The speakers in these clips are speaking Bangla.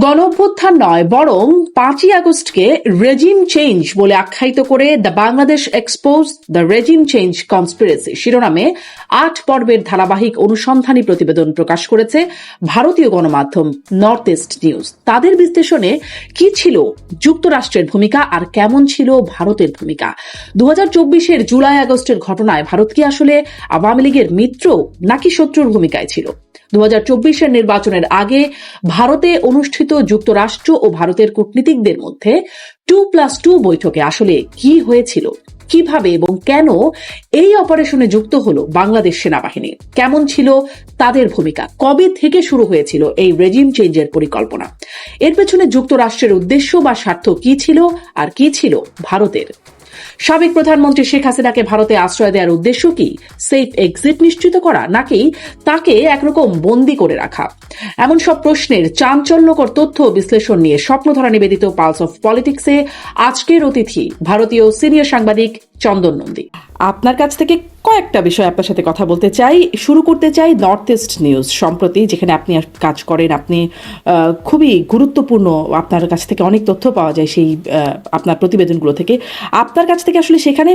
গণঅভ্যুত্থান নয়, বরং 5ই আগস্টকে রেজিম চেঞ্জ বলে আখ্যায়িত করে the Bangladesh expose the regime change conspiracy শিরোনামে 8 পর্বের ধারাবাহিক অনুসন্ধানী প্রতিবেদন প্রকাশ করেছে ভারতীয় গণমাধ্যম নর্থ ইস্ট নিউজ। তাদের বিশ্লেষণে কি ছিল যুক্তরাষ্ট্রের ভূমিকা আর কেমন ছিল ভারতের ভূমিকা। 2024-এর জুলাই আগস্টের ঘটনায় ভারত কি আসলে আওয়ামী লীগের মিত্র নাকি শত্রুর ভূমিকায় ছিল? 2024-এর নির্বাচনের আগে ভারতে অনুষ্ঠিত যুক্তরাষ্ট্র ও ভারতের কূটনীতিকদের মধ্যে 2+2 বৈঠকে আসলে কি হয়েছিল, কিভাবে এবং কেন এই অপারেশনে যুক্ত হলো বাংলাদেশ সেনাবাহিনী, কেমন ছিল তাদের ভূমিকা, কবে থেকে শুরু হয়েছিল এই রেজিম চেঞ্জের পরিকল্পনা, এর পেছনে যুক্তরাষ্ট্রের উদ্দেশ্য বা স্বার্থ কি ছিল আর কি ছিল ভারতের। সাবেক প্রধানমন্ত্রী শেখ হাসিনাকে ভারতে আশ্রয় দেওয়ার উদ্দেশ্য কি সেফ এক্সিট নিশ্চিত করা, নাকি তাকে একরকম বন্দী করে রাখা? এমন সব প্রশ্নের চাঞ্চল্যকর তথ্য বিশ্লেষণ নিয়ে স্বপ্নধারা নিবেদিত পালস অফ পলিটিক্সে আজকের অতিথি ভারতীয় সিনিয়র সাংবাদিক চন্দন নন্দী। আপনার কাছ থেকে কয়েকটা বিষয় আপনার সাথে কথা বলতে চাই। শুরু করতে চাই নর্থ ইস্ট নিউজ সম্প্রতি, যেখানে আপনি কাজ করেন। আপনি খুবই গুরুত্বপূর্ণ, আপনার কাছ থেকে অনেক তথ্য পাওয়া যায় সেই আপনার প্রতিবেদনগুলো থেকে। আপনার কাছ থেকে আসলে সেখানে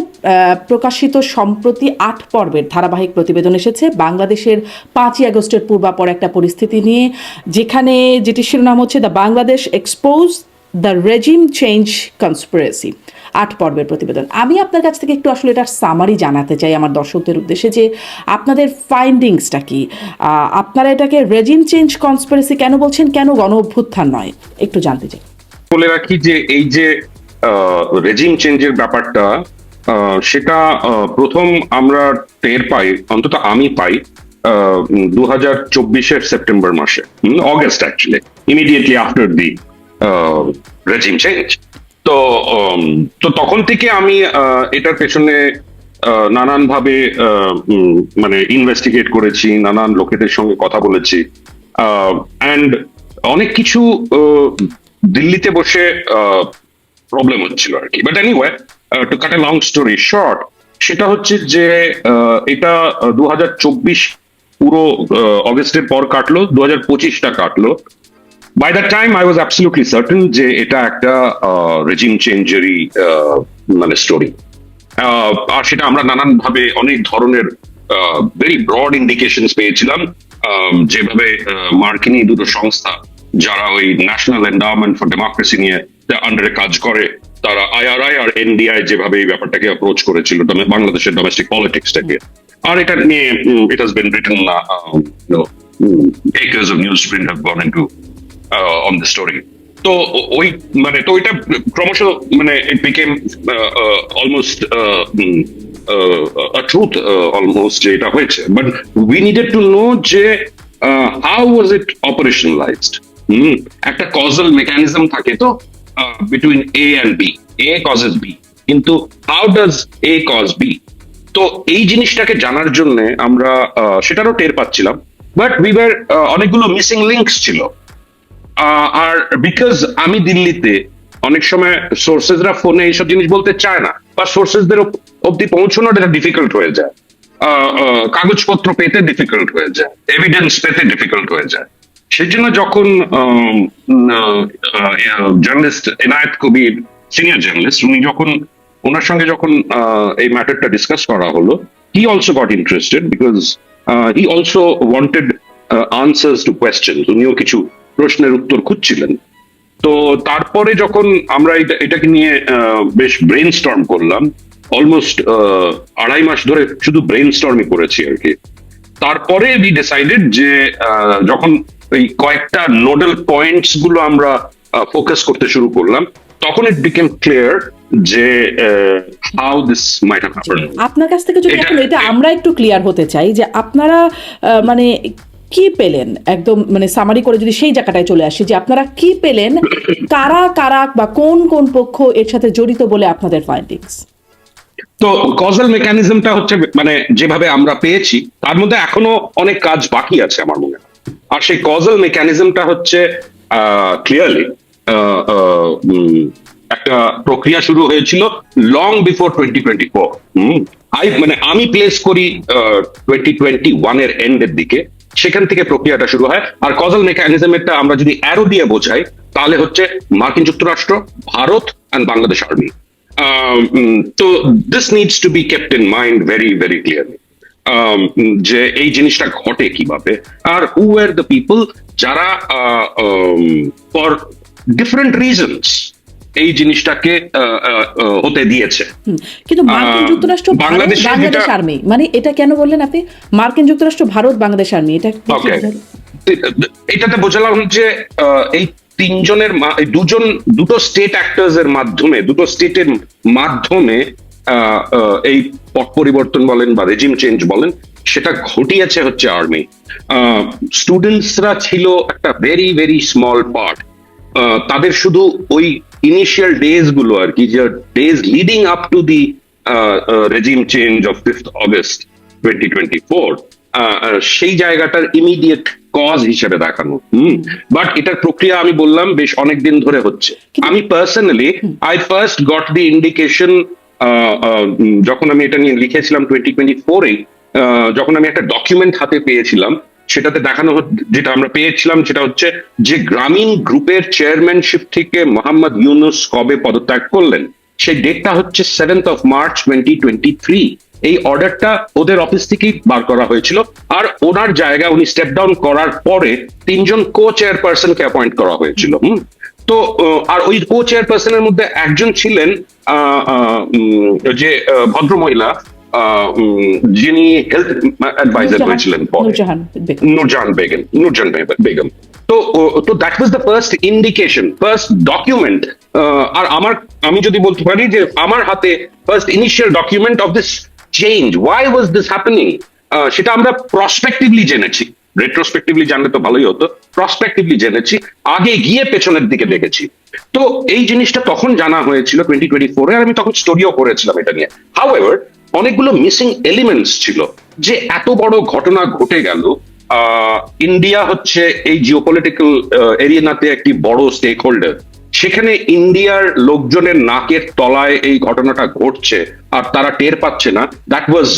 প্রকাশিত সম্প্রতি 8 পর্বের ধারাবাহিক প্রতিবেদন এসেছে বাংলাদেশের 5ই আগস্টের পূর্বাপর একটা পরিস্থিতি নিয়ে, যেখানে যেটি শিরোনাম হচ্ছে the Bangladesh expose the regime change conspiracy. 8 পর্বের প্রতিবেদন। আমি আপনার কাছ থেকে একটু আসলে এটার সামারি জানাতে চাই আমার দর্শকদের উদ্দেশ্যে, যে আপনাদের ফাইন্ডিংসটা কি, আপনারা এটাকে রেজিম চেঞ্জ কনস্পিরেসি কেন বলছেন, কেন গণ অভ্যুত্থান নয়, একটু জানতে চাই। বলে রাখি যে এই যে রেজিম চেঞ্জের ব্যাপারটা, সেটা প্রথম আমরা টের পাই, অন্তত আমি পাই 2024-এর সেপ্টেম্বর মাসে, August actually, immediately after the regime change. তো তখন থেকে আমি এটার পেছনে নানান ভাবে মানে ইনভেস্টিগেট করেছি, নানান লোকেদের সঙ্গে কথা বলেছি, অ্যান্ড অনেক কিছু দিল্লিতে বসে প্রবলেম হচ্ছিল আর কি। But anyway, two cut a long story short, সেটা হচ্ছে যে এটা 2024 পুরো অগস্টের পর কাটলো, 2025টা কাটলো। By that time I was absolutely certain যে এটা একটা রেজিম চেঞ্জেরই মানে স্টোরি। আর সেটা আমরা নানান ভাবে অনেক ধরনের ভেরি ব্রড ইন্ডিকেশনস পেয়েছিলাম, যেভাবে মার্কিনী দুটো সংস্থা যারা ওই ন্যাশনাল এন্ডাওমেন্ট ফর ডেমোক্রেসি নিয়ে আন্ডারে কাজ করে, তারা আইআরআই আর এনডিআই যেভাবে এই ব্যাপারটাকে অ্যাপ্রোচ করেছিল বাংলাদেশের ডোমেস্টিক পলিটিক্সটাকে। আর এটা নিয়ে it has been written, acres of newsprint have gone into on the story. তো ওই মানে তো এটা ক্রমশ মানে it became almost a truth almost যে এটা হয়েছে, but we needed to know যে how was it operationalized. একটা causal mechanism থাকে তো between A and B, A causes B, কিন্তু how does A cause B? তো এই জিনিসটাকে জানার জন্য আমরা সেটারও টের পাচ্ছিলাম, বাট we were অনেকগুলো মিসিং লিঙ্কস ছিল। আর বিকজ আমি দিল্লিতে, অনেক সময় সোর্সেসরা ফোনে এইসব জিনিস বলতে চায় না, বা সোর্সেসদের অব্দি পৌঁছানোটা ডিফিকাল্ট হয়ে যায়, কাগজপত্র পেতে ডিফিকাল্ট হয়ে যায়, এভিডেন্স পেতে ডিফিকাল্ট হয়ে যায়। সেই জন্য যখন জার্নালিস্ট এনায়েত কবির, সিনিয়র জার্নালিস্ট, উনি যখন ওনার সঙ্গে যখন এই ম্যাটারটা ডিসকাস করা হলো, he also goat interested because he also wanted answers two questions. উনিও কিছু প্রশ্নের উত্তর খুঁজছিলেন। তো তারপরে যখন আমরা এটাকে নিয়ে বেশ ব্রেন স্টর্ম করলাম, অলমোস্ট 2.5 মাস ধরে শুধু ব্রেন স্টর্মই করেছি আর কি। তারপরে উই ডিসাইডেড যে যখন এই কয়েকটা নোডাল পয়েন্টস গুলো আমরা ফোকাস করতে শুরু করলাম, তখন ইট বিকেম ক্লিয়ার যে how this might have happened. আপনার কাছ থেকে যদি এখন এটা আমরা একটু ক্লিয়ার হতে চাই যে আপনারা মানে কি পেলেন, একদম মানে সামারি করে যদি সেই জায়গাটায় চলে আসি, যে আপনারা কি পেলেন, কারা কারা বা কোন কোন পক্ষ এর সাথে জড়িত বলে আপনাদের ফাইন্ডিংস। তো কজাল মেকানিজমটা হচ্ছে মানে যেভাবে আমরা পেয়েছি, তার মধ্যে এখনো অনেক কাজ বাকি আছে আমার মনে হয়। আর সেই কজাল মেকানিজমটা হচ্ছে ক্লিয়ারলি একটা প্রক্রিয়া শুরু হয়েছিল লং বিফোর 2024। মানে আমি প্লেস করি 2021-এর এন্ডের দিকে, সেখান থেকে প্রক্রিয়াটা শুরু হয়। আর কজাল মেকানিজমেরটা আমরা যদি অ্যারো দিয়ে বোঝাই, তাহলে হচ্ছে মার্কিন যুক্তরাষ্ট্র, ভারত অ্যান্ড বাংলাদেশ আর্মি। তো this needs to be kept in mind very very clearly, যে এই জিনিসটা ঘটে কিভাবে, আর হু আর দ্য পিপল যারা ফর ডিফারেন্ট রিজনস এই জিনিসটাকে হতে দিয়েছে। কিন্তু মার্কিন যুক্তরাষ্ট্র ভারত বাংলাদেশে বাংলাদেশ যেটা- আর্মি, মানে এটা কেন বললেন আপনি? মার্কিন যুক্তরাষ্ট্র ভারত বাংলাদেশ আর্মি, এটা কি ওকে, বোঝালো? এটাতে বোঝালাম যে এই তিনজনের এই দুটো স্টেট অ্যাক্টর্স এর মাধ্যমে, দুটো স্টেটের মাধ্যমে এই পট পরিবর্তন বলেন বা রেজিম চেঞ্জ বলেন, সেটা ঘটিয়েছে হচ্ছে আর্মি। স্টুডেন্টসরা ছিল একটা ভেরি ভেরি স্মল পার্ট। তাদের শুধু ওই ইনিশিয়াল ডেজ গুলো আর কি, যে days leading up to the regime change of 5th August 2024, সেই জায়গাটার ইমিডিয়েট কজ হিসেবে দেখানো। বাট এটার প্রক্রিয়া আমি বললাম বেশ অনেক দিন ধরে হচ্ছে। আমি personally I first goat the indication যখন আমি এটা নিয়ে লিখেছিলাম 2024-এ, যখন আমি একটা ডকুমেন্ট হাতে পেয়েছিলাম, সেটাতে দেখানো যেটা আমরা পেয়েছিলাম সেটা হচ্ছে যে গ্রামীণ গ্রুপের চেয়ারম্যানশিপ থেকে মোহাম্মদ ইউনুস কবে পদত্যাগ করলেন, সেই ডেটটা হচ্ছে 7th March 2023। এই অর্ডারটা ওদের অফিস থেকেই বার করা হয়েছিল, আর ওনার জায়গায় উনি স্টেপ ডাউন করার পরে 3জন কো চেয়ারপারসনকে অ্যাপয়েন্ট করা হয়েছিল। তো আর ওই কো চেয়ারপারসনের মধ্যে একজন ছিলেন যে ভদ্রমহিলা, যিনি হেলথ অ্যাডভাইজার হয়েছিলেন পরে, নুরজাহান বেগম। তো that was the first indication, first document. আর আমি যদি বলতে পারি যে আমার হাতে first initial document of this change, why was this happening, সেটা আমরা প্রসপেক্টিভলি জেনেছি। রেট্রোস্পেক্টিভলি জানলে তো ভালোই হতো, প্রসপেক্টিভলি জেনেছি, আগে গিয়ে পেছনের দিকে দেখেছি। তো এই জিনিসটা তখন জানা হয়েছিল 2024-এ, আর আমি তখন স্টোরিও করেছিলাম এটা নিয়ে। হাউএভার, অনেকগুলো মিসিং এলিমেন্টস ছিল, যে এত বড় ঘটনা ঘটে গেল। ইন্ডিয়া হচ্ছে এই জিওপলিটিক্যাল এরিয়াতে একটি বড় স্টেক হোল্ডার, সেখানে ইন্ডিয়ার লোকজনের নাকের তলায় এই ঘটনাটা ঘটছে আর তারা টের পাচ্ছে না, দ্যাট ওয়াজ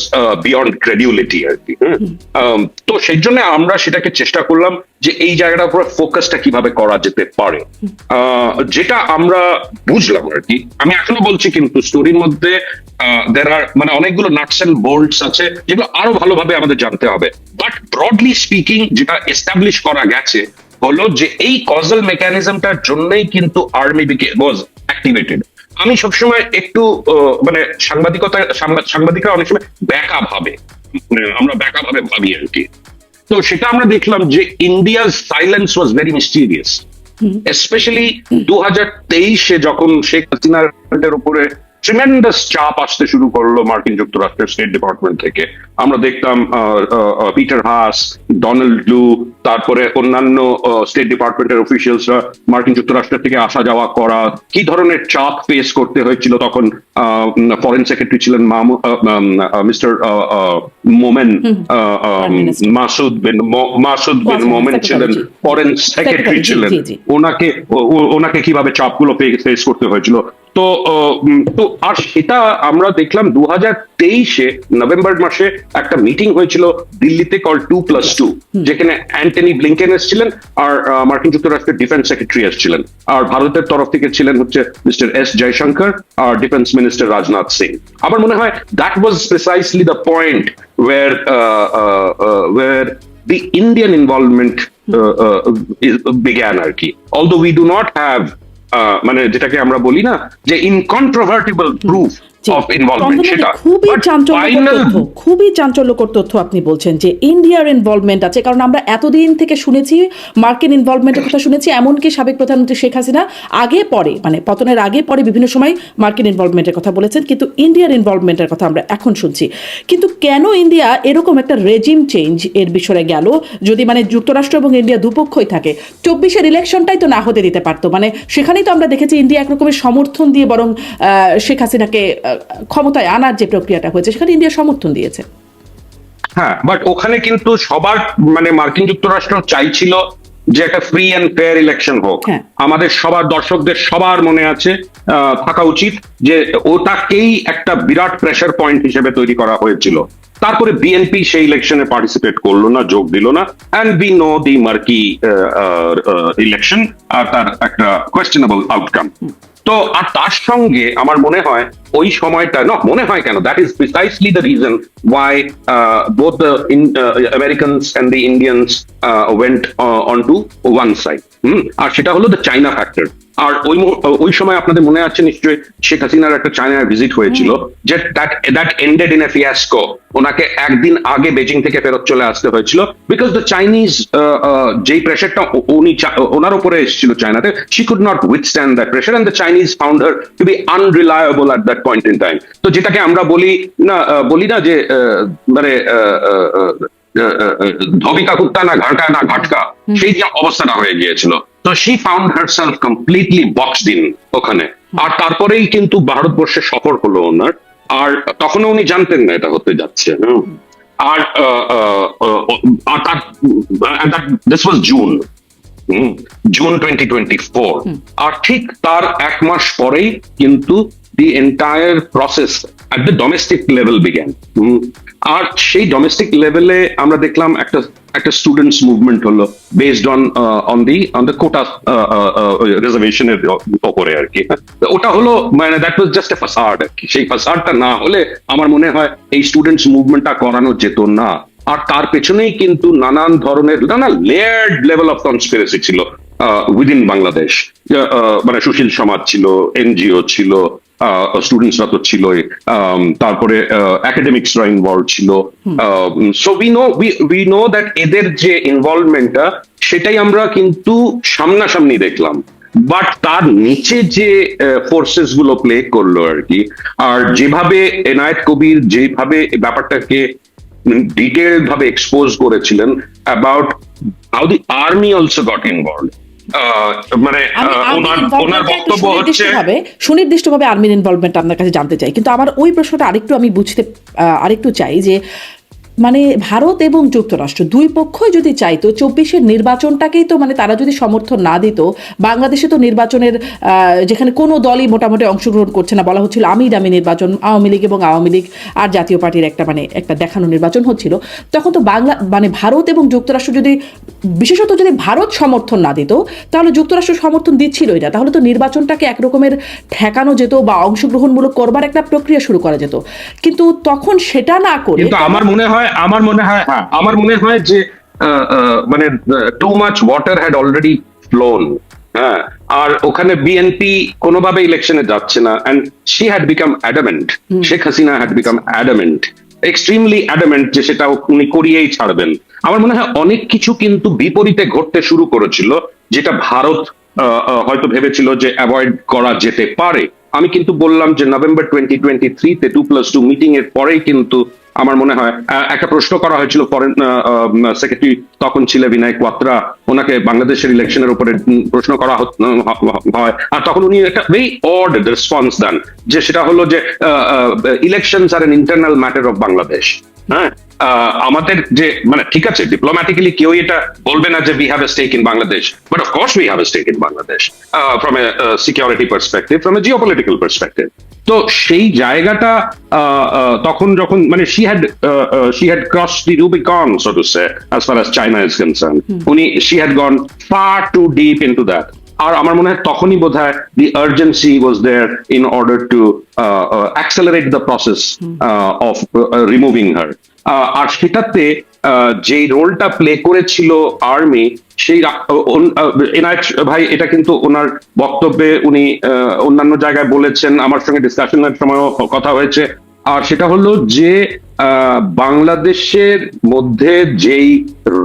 বিয়ন্ড ক্রেডিবিলিটি আর কি। তো সেই জন্য আমরা সেটাকে চেষ্টা করলাম যে এই জায়গাটার উপর ফোকাসটা কিভাবে করা যেতে পারে, যেটা আমরা বুঝলাম আর কি। আমি এখনো বলছি, কিন্তু স্টোরির মধ্যে মানে অনেকগুলো নাটস এন্ড বোল্টস আছে যেগুলো আরো ভালোভাবে আমাদের জানতে হবে। বাট ব্রডলি স্পিকিং, যেটা এস্টাবলিশ করা গেছে হলো যে এই কজাল মেকানিজমটার জন্যই কিন্তু আর্মি ওয়াজ অ্যাক্টিভেটেড। আমি সবসময় একটু মানে সাংবাদিকরা অনেক সময় ব্যাকা ভাবে, আমরা ব্যাকা ভাবে ভাবি আর কি। তো সেটা আমরা দেখলাম যে ইন্ডিয়ার silence was very mysterious, specially 2023-এ যখন শেখ হাসিনার উপরে ট্রিমেন্ডাস চাপ আসতে শুরু করলো মার্কিন যুক্তরাষ্ট্রের স্টেট ডিপার্টমেন্ট থেকে। আমরা দেখতাম পিটার হাস, ডোনাল্ড লু, তারপরে অন্যান্য স্টেট ডিপার্টমেন্টের অফিসিয়ালসরা মার্কিন যুক্তরাষ্ট্র থেকে আসা যাওয়া করা, কি ধরনের চাপ ফেস করতে হয়েছিল। তখন ফরেন সেক্রেটারি ছিলেন মিস্টার মোমেন, মাসুদ বিন মোমেন ছিলেন ফরেন সেক্রেটারি ছিলেন, ওনাকে কিভাবে চাপগুলো ফেস করতে হয়েছিল। তো আর সেটা আমরা দেখলাম 2023-এ নভেম্বর মাসে একটা মিটিং হয়েছিল দিল্লিতে, কল 2+2, যেখানে অ্যান্টনি ব্লিংকেন এসেছিলেন, আর মার্কিন যুক্তরাষ্ট্রের ডিফেন্স সেক্রেটারি এসেছিলেন, আর ভারতের তরফ থেকে ছিলেন হচ্ছে মিস্টার এস জয়শঙ্কর আর ডিফেন্স মিনিস্টার রাজনাথ সিং। আমার মনে হয় that was precisely the point where the Indian involvement began আর কি। Although we do not have মানে যেটাকে আমরা বলি না যে ইনকন্ট্রোভার্টিবল প্রুফ অফ ইনভলভমেন্ট, সেটা খুবই চাঞ্চল্যকর তথ্য আপনি বলছেন যে ইন্ডিয়ার ইনভলভমেন্ট আছে। কারণ আমরা এতদিন থেকে শুনেছি মার্কিন ইনভলভমেন্টের কথা শুনেছি, এমনকি সাবেক প্রধানমন্ত্রী শেখ হাসিনা আগে পরে, মানে পতনের আগে পরে বিভিন্ন সময় মার্কিন ইনভলভমেন্টের কথা বলেছেন, কিন্তু ইন্ডিয়ার ইনভলভমেন্টের কথা আমরা এখন শুনছি। কিন্তু কেন ইন্ডিয়া এরকম একটা রেজিম চেঞ্জ এর বিষয়ে গেল, যদি মানে যুক্তরাষ্ট্র এবং ইন্ডিয়া দুপক্ষই থাকে? 24-এর ইলেকশনটাই তো না হতে দিতে পারতো, মানে সেখানেই তো আমরা দেখেছি ইন্ডিয়া একরকমের সমর্থন দিয়ে বরং শেখ হাসিনাকে ক্ষমতায় আনার যে প্রক্রিয়াটা হয়েছে সেখানে ইন্ডিয়া সমর্থন দিয়েছে। হ্যাঁ, বাট ওখানে কিন্তু সবার মানে মার্কিন যুক্তরাষ্ট্র চাইছিল যে একটা ফ্রি অ্যান্ড ফেয়ার ইলেকশন হোক। হ্যাঁ। আমাদের সবার দর্শকদের সবার মনে আছে, থাকা উচিত যে ওটাকেই একটা বিরাট প্রেসার পয়েন্ট হিসেবে তৈরি করা হয়েছিল। তারপরে বিএনপি সেই ইলেকশনে পার্টিসিপেট করলো না, যোগ দিল না, and we know the murky election আর তার একটা কোয়েশ্চেনেবল আউটকাম। তো আর তার সঙ্গে আমার মনে হয় ওই সময়টা, না মনে হয় কেন, that is precisely the reason why both the Americans and the Indians went on to one side. আর সেটা হলো দ্য চাইনা ফ্যাক্টর। আর ওই সময় আপনাদের মনে আছে নিশ্চয়ই শেখ হাসিনার একটা চায়নার ভিজিট হয়েছিল, যে দ্যাট এন্ডেড ইন এ ফিয়াস্কো। ওনাকে একদিন আগে বেজিং থেকে ফেরত চলে আসতে হয়েছিল, বিকজ দ্য চাইনিজ যেই প্রেশারটা ওনার উপরে এসেছিল চায়নাতে, she could not withstand that pressure, and the Chinese found her to be unreliable at that point in time. তো যেটাকে আমরা বলি না যে মানে ধবিকা কুত্তা না ঘাটা না ঘাটকা, সেই যে অবস্থাটা হয়ে গিয়েছিল। তো she found herself completely boxed in ওখানে। আর তারপরেই কিন্তু ভারতবর্ষে সফর হলো ওনার, আর তখনও উনি জানতেন না এটা হতে যাচ্ছে। আর দিস ওয়াজ জুন 2024। আর ঠিক তার এক মাস পরেই কিন্তু the entire process at the domestic level began. আর সেই ডোমেস্টিক লেভেলে আমরা দেখলাম একটা স্টুডেন্টস মুভমেন্ট হলো, বেসড অন দ্য কোটা রিজার্ভেশনের উপরে আর কি। ওটা হলো মানে দ্যাট ওয়াজ জাস্ট এ ফাসাড আর কি। সেই ফাসাডটা না হলে আমার মনে হয় এই স্টুডেন্টস মুভমেন্টটা করানো যেত না। আর তার পেছনেই কিন্তু নানান ধরনের লেয়ার্ড লেভেল অফ কনস্পিরেসি ছিল উইদিন বাংলাদেশ। মানে সুশীল সমাজ ছিল, এনজিও ছিল, স্টুডেন্টসরা তো ছিলই, তারপরে একাডেমিক্সরা ইনভলভ ছিল। সো উই নো দ্যাট এদের যে ইনভলভমেন্টটা, সেটাই আমরা কিন্তু সামনাসামনি দেখলাম। বাট তার নিচে যে ফোর্সেস গুলো প্লে করলো আর কি, আর যেভাবে এনায়েত কবির যেভাবে ব্যাপারটাকে ডিটেইলড ভাবে এক্সপোজ করেছিলেন about how the army also goat involve. মানে ওনার বক্তব্য হচ্ছে সুনির্দিষ্টভাবে আর্মির ইনভলভমেন্ট আপনার কাছে জানতে চাই, কিন্তু আমার ওই প্রশ্নটা আরেকটু আমি বুঝতে আরেকটু চাই যে মানে ভারত এবং যুক্তরাষ্ট্র দুই পক্ষই যদি চাইতো 24-এর নির্বাচনটাকেই তো মানে তারা যদি সমর্থন না দিত, বাংলাদেশে তো নির্বাচনের যেখানে কোনো দলই মোটামুটি অংশগ্রহণ করছে না, বলা হচ্ছিল আমি দামি নির্বাচন, আওয়ামী লীগ এবং আওয়ামী লীগ আর জাতীয় পার্টির একটা দেখানো নির্বাচন হচ্ছিল, তখন তো ভারত এবং যুক্তরাষ্ট্র যদি বিশেষত যদি ভারত সমর্থন না দিত, তাহলে যুক্তরাষ্ট্র সমর্থন দিচ্ছিলই না, তাহলে তো নির্বাচনটাকে একরকমের ঠেকানো যেত বা অংশগ্রহণমূলক করবার একটা প্রক্রিয়া শুরু করা যেত। কিন্তু তখন সেটা না করে আমার মনে হয় যে মানে too much water had already flown. হ্যাঁ, আর ওখানে বিএনপি কোনোভাবে ইলেকশনে যাচ্ছে না, and she had become adamant, Sheikh Hasina had become adamant, extremely adamant যে সেটা উনি করিয়েই ছাড়বেন। আমার মনে হয় অনেক কিছু কিন্তু বিপরীতে ঘটতে শুরু করেছিল, যেটা ভারত হয়তো ভেবেছিল যে অ্যাভয়েড করা যেতে পারে। আমি কিন্তু বললাম যে নভেম্বর 2023-তে 2+2 মিটিং এর পরেই কিন্তু আমার মনে হয় একটা প্রশ্ন করা হয়েছিল, ফরেন সেক্রেটারি তখন ছিলেন বিনয় কোয়াত্রা, ওনাকে বাংলাদেশের ইলেকশনের উপরে প্রশ্ন করা হয়, আর তখন উনি একটা ভেরি অড রেসপন্স দেন, যে সেটা হলো যে elections are an internal matter of Bangladesh. হ্যাঁ, আমাদের যে মানে ঠিক আছে, ডিপ্লোম্যাটিক্যালি কেউ এটা বলবে না যে we have a stake in Bangladesh, but of course we have a stake in Bangladesh from a security perspective, from a geopolitical perspective. তো সেই জায়গাটা তখন যখন মানে she had crossed the Rubicon, so to say, as far as China is concerned. She had gone far too deep into that. আর আমার মনে হয় তখনই বোধহয় the urgency was there in order to accelerate the process of removing her. আর সেটাতে যেই রোলটা প্লে করেছিল আর্মি, সেই এনায়েত ভাই এটা কিন্তু ওনার বক্তব্যে উনি অন্যান্য জায়গায় বলেছেন, আমার সঙ্গে ডিসকাশনের সময়ও কথা হয়েছে। আর সেটা হলো যে বাংলাদেশের মধ্যে যেই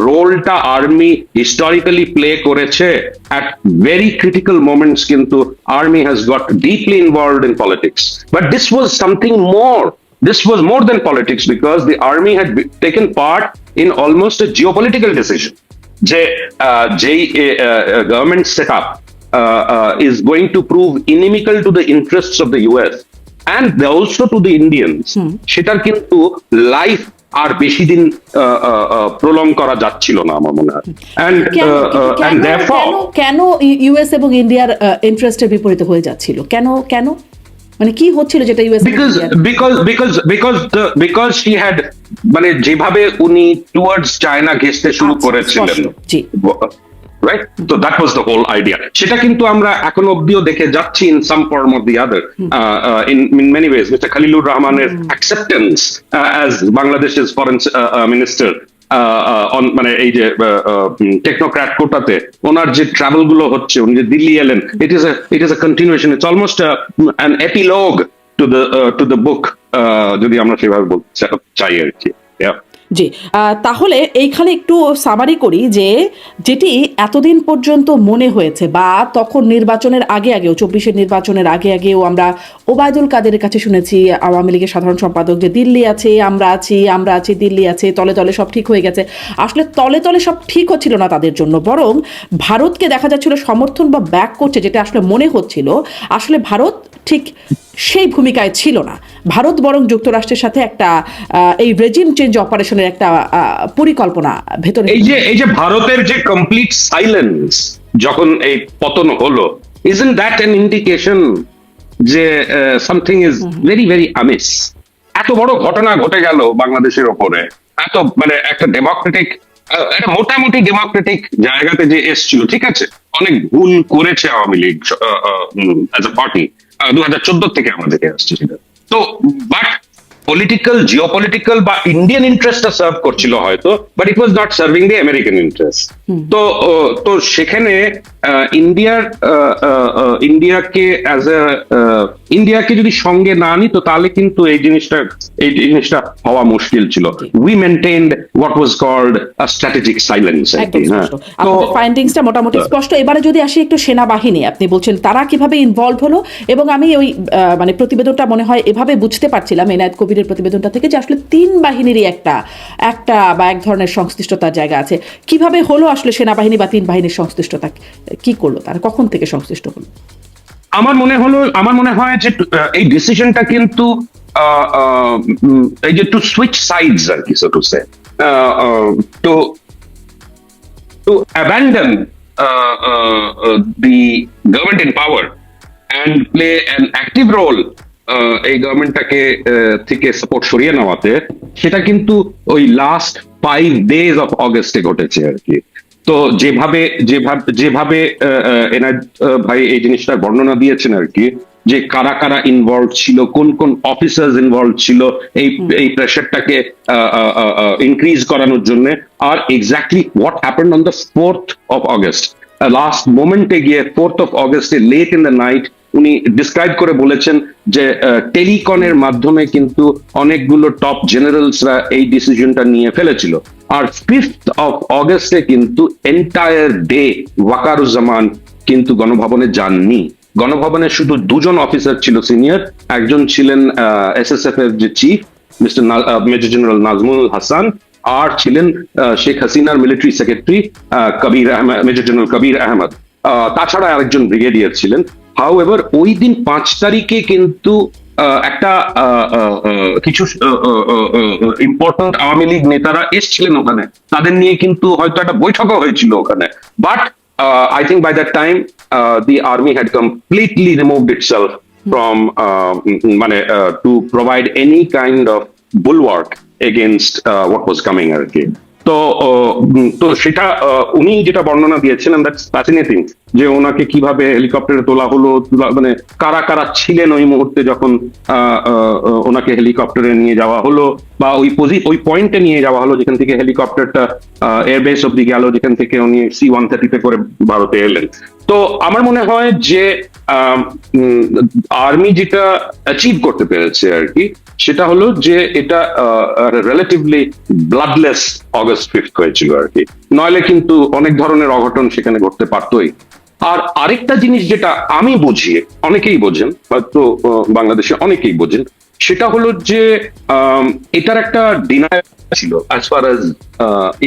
রোলটা আর্মি হিস্টোরিক্যালি প্লে করেছে, at very critical moments কিন্তু army has got deeply involved in politics, but this was something more. This was more than politics, because the army had taken part in almost a geopolitical decision. যে যেই government set up is going to prove inimical to the interests of the US and also to the Indians. সেটার কিন্তু লাইফ আর বেশি দিন প্রলং করা যাচ্ছিল না আমার মনে হয়। কেন কেন ইউএস এবং ইন্ডিয়ার ইন্টারেস্টের বিপরীতে হয়ে যাচ্ছিল? কেন মানে কি হচ্ছিল যেটা ইউএস? বিকজ শি হ্যাড, মানে যেভাবে উনি টুয়ার্ডস চায়না ঘেঁষতে শুরু করেছিলেন, রাইট? তো that was the whole idea. সেটা কিন্তু আমরা এখন অব্দিও দেখে যাচ্ছি in some form of the other, in many ways. Mister Khalilur রহমানের অ্যাকসেপ্টেন্স অ্যাজ বাংলাদেশের ফরেন মিনিস্টার, মানে এই যে টেকনোক্র্যাট কোটাতে ওনার যে ট্রাভেল গুলো হচ্ছে, উনি যে দিল্লি এলেন, it is a continuation, it's almost an epilogue to the book, যদি আমরা সেভাবে বলতে চাই আর কি। জি, তাহলে এইখানে একটু সামারি করি যে যেটি এতদিন পর্যন্ত মনে হয়েছে, বা তখন নির্বাচনের আগেও 24-এর নির্বাচনের আগেও আমরা ওবায়দুল কাদেরের কাছে শুনেছি, আওয়ামী লীগের সাধারণ সম্পাদক, যে দিল্লি আছে, আমরা আছি, দিল্লি আছে, তলে তলে সব ঠিক হয়ে গেছে। আসলে তলে তলে সব ঠিক হচ্ছিল না তাদের জন্য, বরং ভারতকে দেখা যাচ্ছিল সমর্থন বা ব্যাক করছে, যেটা আসলে মনে হচ্ছিল আসলে ভারত ঠিক সেই ভূমিকায় ছিল না। ভারত বরং যুক্তরাষ্ট্রের সাথে একটা এই রেজিম চেঞ্জ অপারেশনের একটা পরিকল্পনা ভেতরে। এই যে ভারতের যে কমপ্লিট সাইলেন্স যখন এই পতন হলো, ইজন্ট দ্যাট অ্যান ইন্ডিকেশন যে সামথিং ইজ ভেরি ভেরি আমিস? এত বড় ঘটনা ঘটে গেল বাংলাদেশের ওপরে, এত মানে একটা ডেমোক্রেটিক, একটা মোটামুটি ডেমোক্রেটিক জায়গাতে যে এসছিল, ঠিক আছে, অনেক ভুল করেছে Awami League as a party, 2014 থেকে আমাদেরকে আসছে সেটা। তো বাট পলিটিক্যাল, জিওপলিটিক্যাল বা ইন্ডিয়ান ইন্টারেস্টটা সার্ভ করছিল হয়তো, but it was not serving the American interest. তো সেখানে ইন্ডিয়াকে যদি সঙ্গে না নিত, তাহলে কিন্তু এই জিনিসটা হওয়া মুশকিল ছিল। We maintained what was called a strategic silence. তো ফাইন্ডিংসটা মোটামুটি স্পষ্ট। এবারে যদি আসি একটু সেনাবাহিনী, আপনি বলছেন তারা কিভাবে ইনভলভ হলো, এবং আমি ওই মানে প্রতিবেদনটা মনে হয় এভাবে বুঝতে পারছিলাম এনায়েত কবিরের প্রতিবেদনটা থেকে, যে আসলে তিন বাহিনীরই একটা বা এক ধরনের সংশ্লিষ্টতার জায়গা আছে। কিভাবে হলো আসলে সেনাবাহিনী বা তিন বাহিনীর সংশ্লিষ্টতা কি করলো, তারা কখন থেকে সংশ্লিষ্ট হলো? আমার মনে হয় যে এই ডিসিশনটা কিন্তু এই যে টু সুইচ সাইডস আর কি, so to say, to abandon the government in power and play an active role এই গভর্নমেন্টটাকে থেকে সাপোর্ট সরিয়ে নেওয়াতে, সেটা কিন্তু ওই লাস্ট 5 days অফ অগস্টে ঘটেছে আর কি। তো যেভাবে এনায়েত ভাই এই জিনিসটার বর্ণনা দিয়েছেন আর কি, যে কারা কারা ইনভলভ ছিল, কোন অফিসার্স ইনভলভ ছিল এই প্রেশারটাকে ইনক্রিজ করানোর জন্য, আর exactly what happened on the 4th of August, last মোমেন্টে গিয়ে 4th of August late in the night উনি ডিসক্রাইব করে বলেছেন যে টেলিকনের মাধ্যমে কিন্তু অনেকগুলো টপ জেনারেলসরা এই ডিসিশনটা নিয়ে ফেলেছিল। আর 5th of August কিন্তু এন্টায়ার ডে ওয়াকারুজ্জামান কিন্তু গণভবনে যাননি। গণভবনে শুধু 2 জন অফিসার ছিল সিনিয়র, একজন ছিলেন এসএসএফ এর যে chief mister major general Nazmul Hasan, আর ছিলেন শেখ হাসিনার military secretary major general Kabir Ahmed. তাছাড়া আরেকজন ব্রিগেডিয়ার ছিলেন। হাউএভার ওই দিন 5 তারিখে কিন্তু একটা কিছু ইম্পর্টেন্ট আওয়ামী লীগ নেতারা এসেছিলেন ওখানে, তাদের নিয়ে কিন্তু হয়তো একটা বৈঠকও হয়েছিল ওখানে। But I think by that time the army had completely removed itself from to provide any kind of bulwark against what was coming আর কি। তো সেটা উনি যেটা বর্ণনা দিয়েছেন, দ্যাটস ফ্যাসিনেটিং, যে ওনাকে কিভাবে হেলিকপ্টারে তোলা হলো, মানে কারা কারা ছিলেন ওই মুহূর্তে যখন ওনাকে হেলিকপ্টারে নিয়ে যাওয়া হলো, বা ওই পয়েন্টে নিয়ে যাওয়া হলো যেখান থেকে হেলিকপ্টারটা এয়ারবেস অব্দি গেল, যেখান থেকে উনি C-130 করে ভারতে এলেন। তো আমার মনে হয় যে আর্মি যেটা অ্যাচিভ করতে পেরেছে আর কি, সেটা হলো যে এটা রিলেটিভলি ব্লাডলেস অগস্ট 5th হয়েছিল আর কি, নইলে কিন্তু অনেক ধরনের অঘটন সেখানে ঘটতে পারতোই। আর আরেকটা জিনিস যেটা আমি বুঝি, অনেকেই বোঝেন, হয়তো বাংলাদেশে অনেকেই বোঝেন, সেটা হলো যে এটার একটা ডিনায়াল ছিল as far as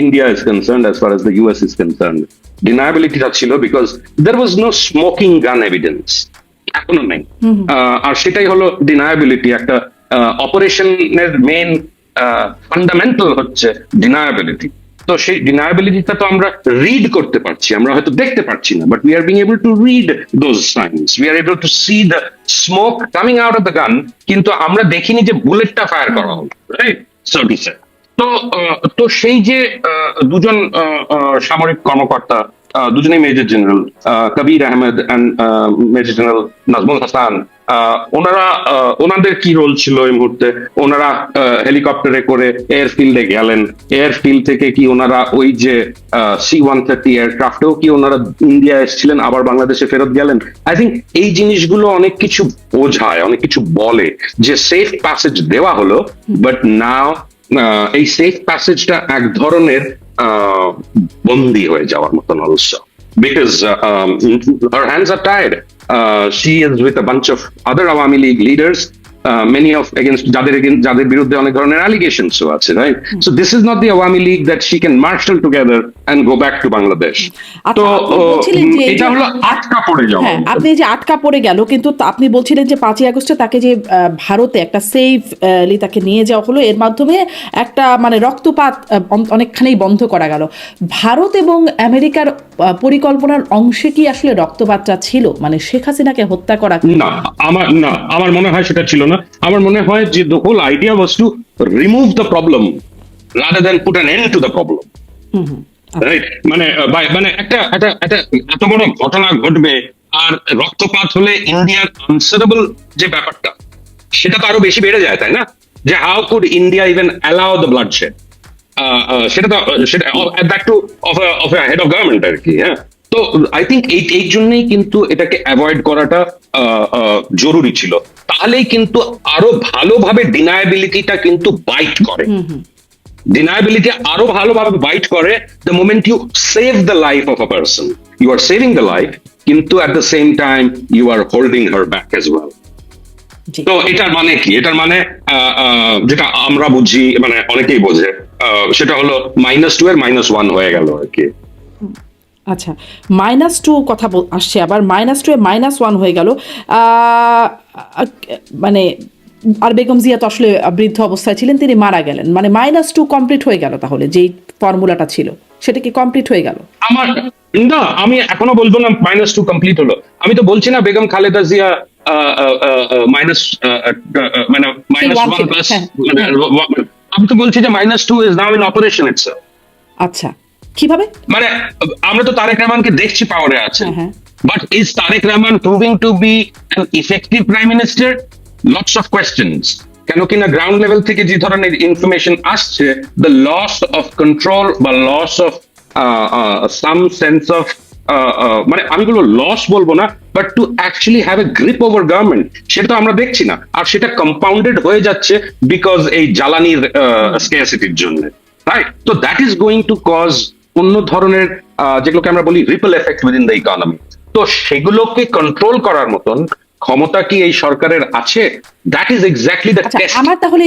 India is concerned, as far as the US is concerned. ডিনায়াবিলিটিটা ছিল because there was no smoking gun evidence, এখনো নেই। আর সেটাই হলো ডিনায়াবিলিটি, একটা অপারেশনের মেইন ফান্ডামেন্টাল হচ্ছে ডিনায়াবিলিটি। তো সেই ডিনায়াবিলিটিটা তো আমরা রিড করতে পারছি, আমরা হয়তো দেখতে পারছি না, but we are being able to read those science, we are able to C the smoke coming out of the gun, কিন্তু আমরা দেখিনি যে বুলেটটা ফায়ার করা হলো, রাইট? সো টু সে। তো তো সেই যে দুজন সামরিক কর্মকর্তা, দুজনেই major general, Kabir Ahmed and major general Nazmul Hasan, ওনারা ওনাদের কি রোল ছিল এই মুহূর্তে? ওনারা হেলিকপ্টারে করে এয়ারফিল্ডে গেলেন, এয়ারফিল্ড থেকে কি ওনারা ওই যে C-130 এয়ারক্রাফটেও কি ওনারা ইন্ডিয়া এসেছিলেন, আবার বাংলাদেশে ফেরত গেলেন? আই থিঙ্ক এই জিনিসগুলো অনেক কিছু বোঝায়, অনেক কিছু বলে, যে সেফ প্যাসেজ দেওয়া হলো, বাট নাও এই সেফ প্যাসেজটা এক ধরনের বন্দী হয়ে যাওয়ার মতন also, because her hands are tied. She is with a bunch of other Awami League leaders, many of যাদের বিরুদ্ধে অনেক ধরনের allegations আছে, right? So this is not the Awami League that she can marshal together and go back to Bangladesh. তো এটা হলো আটকা পড়ে যাওয়া। হ্যাঁ, আপনি যে আটকা পড়ে গেল, কিন্তু আপনি বলছিলেন যে 5ই আগস্টে তাকে যে ভারতে একটা সেফলি তাকে নিয়ে যাওয়া হলো, এর মাধ্যমে একটা মানে রক্তপাত অনেকখানি বন্ধ করা গেল। ভারত এবং আমেরিকার পরিকল্পনার অংশে কি আসলে রক্তপাতটা ছিল, মানে শেখ হাসিনাকে হত্যা করা? না, আমার মনে হয় সেটা ছিল না। আমার মনে হয় যে the whole idea was to remove the problem rather than put an end to the problem. Right? মানে মানে একটা এত বড় ঘটনা ঘটবে আর রক্তপাত হলে ইন্ডিয়ার আনসারেবল যে ব্যাপারটা, সেটা তো আরো বেশি বেড়ে যায়, তাই না? যে how could India even allow the bloodshed, সেটা that too of head of government আর কি। হ্যাঁ, তো আই থিঙ্ক এই জন্যই কিন্তু এটাকে অ্যাভয়েড করাটা জরুরি ছিল। তাহলেই কিন্তু আরো ভালোভাবে ডিনায়াবিলিটিটা কিন্তু বাইট করে, ডিনায়াবিলিটি আরো ভালোভাবে বাইট করে। The moment you save the life of a person, you are saving the life, কিন্তু at the same time you are holding her back as well. তো এটার মানে কি? এটার মানে যেটা আমরা বুঝি, মানে অনেকেই বোঝে, সেটা হলো -2 এর -1 হয়ে গেল আর কি। আচ্ছা, -2 কথা আসছে, আবার -2 এ -1 হয়ে গেল। মানে আর বেগম জিয়া তো আসলে বৃদ্ধ অবস্থায় ছিলেন, তিনি মারা গেলেন, মানে -2 কমপ্লিট হয়ে গেল। তাহলে যেই ফর্মুলাটা ছিল সেটা কি কমপ্লিট হয়ে গেল? না, আমি এখনো বলবো না -2 কমপ্লিট হলো। আমি তো বলছি না বেগম খালেদা জিয়া মানে -1 প্লাস, আমি তো বলছি যে -2 is now in operation itself. আচ্ছা, কিভাবে? মানে আমরা তো তারেক রহমানকে দেখছি পাওয়ারে আছে, but is Tarique Rahman proving to be an effective prime minister? Lots of questions. কেন কিনা গ্রাউন্ড লেভেল থেকে যে ধরনের ইনফরমেশন আসছে, দ্য লস অফ কন্ট্রোল বা loss of some sense of, মানে আমি বলবো লস বলবো না, but to actually have a grip over government, সেটা তো আমরা দেখছি না। আর সেটা কম্পাউন্ডেড হয়ে যাচ্ছে বিকজ এই জ্বালানির স্কেয়ারসিটির জন্য, রাইট? তো that is going to cause অন্য ধরনের, যেগুলোকে আমরা বলি ripple effect within the economy. তো সেগুলোকে কন্ট্রোল করার মতন ক্ষমতা কি এই সরকারের আছে? That is exactly the test. আমার তাহলে